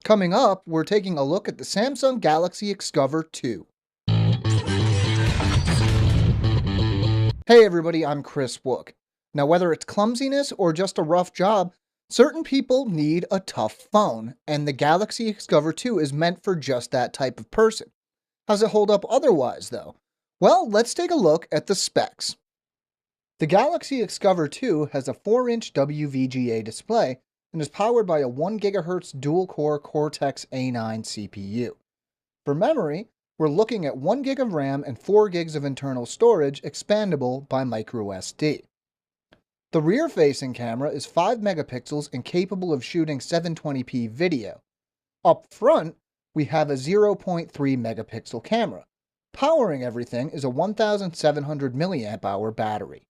Coming up, we're taking a look at the Samsung Galaxy Xcover 2. Hey everybody, I'm Chris Wook. Now whether it's clumsiness or just a rough job, certain people need a tough phone, and the Galaxy Xcover 2 is meant for just that type of person. How's it hold up otherwise though? Well, let's take a look at the specs. The Galaxy Xcover 2 has a 4-inch WVGA display and is powered by a 1 GHz dual-core Cortex-A9 CPU. For memory, we're looking at 1 GB of RAM and 4 GB of internal storage expandable by microSD. The rear-facing camera is 5 megapixels and capable of shooting 720p video. Up front, we have a 0.3 megapixel camera. Powering everything is a 1700 mAh battery.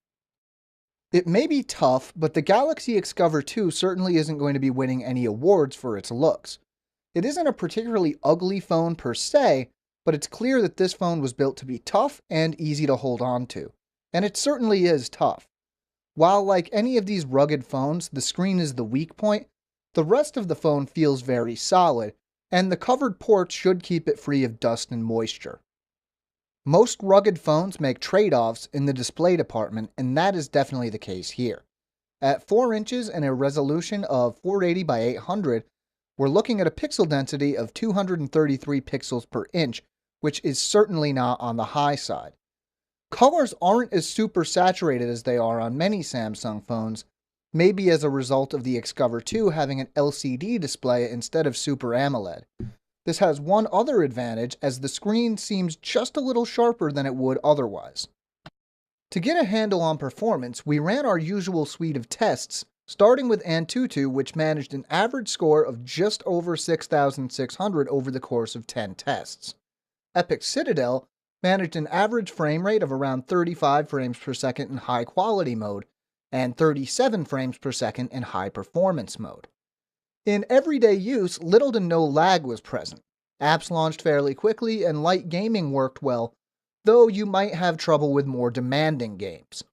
It may be tough, but the Galaxy Xcover 2 certainly isn't going to be winning any awards for its looks. It isn't a particularly ugly phone per se, but it's clear that this phone was built to be tough and easy to hold on to. And it certainly is tough. While like any of these rugged phones, the screen is the weak point, the rest of the phone feels very solid, and the covered ports should keep it free of dust and moisture. Most rugged phones make trade-offs in the display department, and that is definitely the case here. At 4 inches and a resolution of 480 by 800, we're looking at a pixel density of 233 pixels per inch, which is certainly not on the high side. Colors aren't as super saturated as they are on many Samsung phones, maybe as a result of the Xcover 2 having an LCD display instead of Super AMOLED. This has one other advantage, as the screen seems just a little sharper than it would otherwise. To get a handle on performance, we ran our usual suite of tests, starting with Antutu, which managed an average score of just over 6,600 over the course of 10 tests. Epic Citadel managed an average frame rate of around 35 frames per second in high quality mode, and 37 frames per second in high performance mode. In everyday use, little to no lag was present. Apps launched fairly quickly and light gaming worked well, though you might have trouble with more demanding games.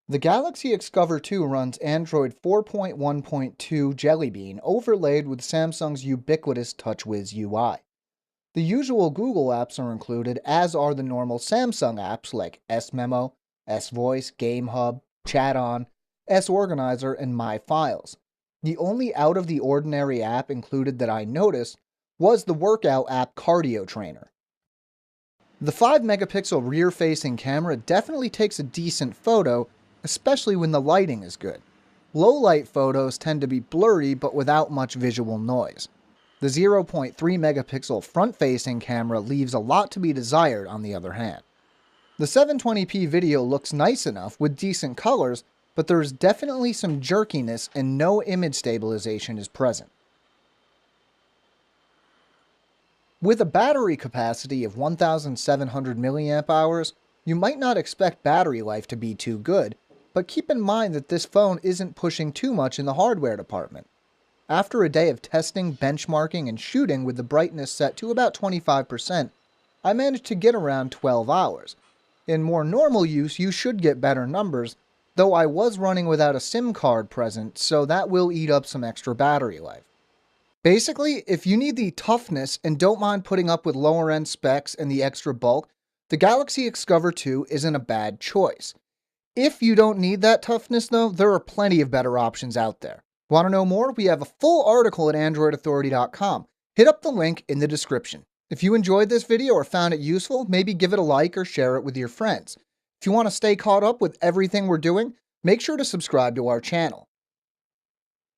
The Galaxy Xcover 2 runs Android 4.1.2 Jelly Bean overlaid with Samsung's ubiquitous TouchWiz UI. The usual Google apps are included, as are the normal Samsung apps like S-Memo, S-Voice, GameHub, ChatOn, S-Organizer, and My Files. The only out-of-the-ordinary app included that I noticed was the workout app Cardio Trainer. The 5-megapixel rear-facing camera definitely takes a decent photo, especially when the lighting is good. Low-light photos tend to be blurry but without much visual noise. The 0.3 megapixel front-facing camera leaves a lot to be desired on the other hand. The 720p video looks nice enough with decent colors, but there is definitely some jerkiness and no image stabilization is present. With a battery capacity of 1700 mAh, you might not expect battery life to be too good, but keep in mind that this phone isn't pushing too much in the hardware department. After a day of testing, benchmarking, and shooting with the brightness set to about 25%, I managed to get around 12 hours. In more normal use, you should get better numbers, though I was running without a SIM card present, so that will eat up some extra battery life. Basically, if you need the toughness and don't mind putting up with lower end specs and the extra bulk, the Galaxy Xcover 2 isn't a bad choice. If you don't need that toughness though, there are plenty of better options out there. Want to know more? We have a full article at AndroidAuthority.com. Hit up the link in the description. If you enjoyed this video or found it useful, maybe give it a like or share it with your friends. If you want to stay caught up with everything we're doing, make sure to subscribe to our channel.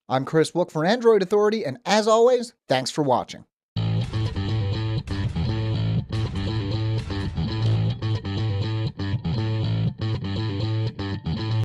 I'm Chris Wook for Android Authority, and as always, thanks for watching.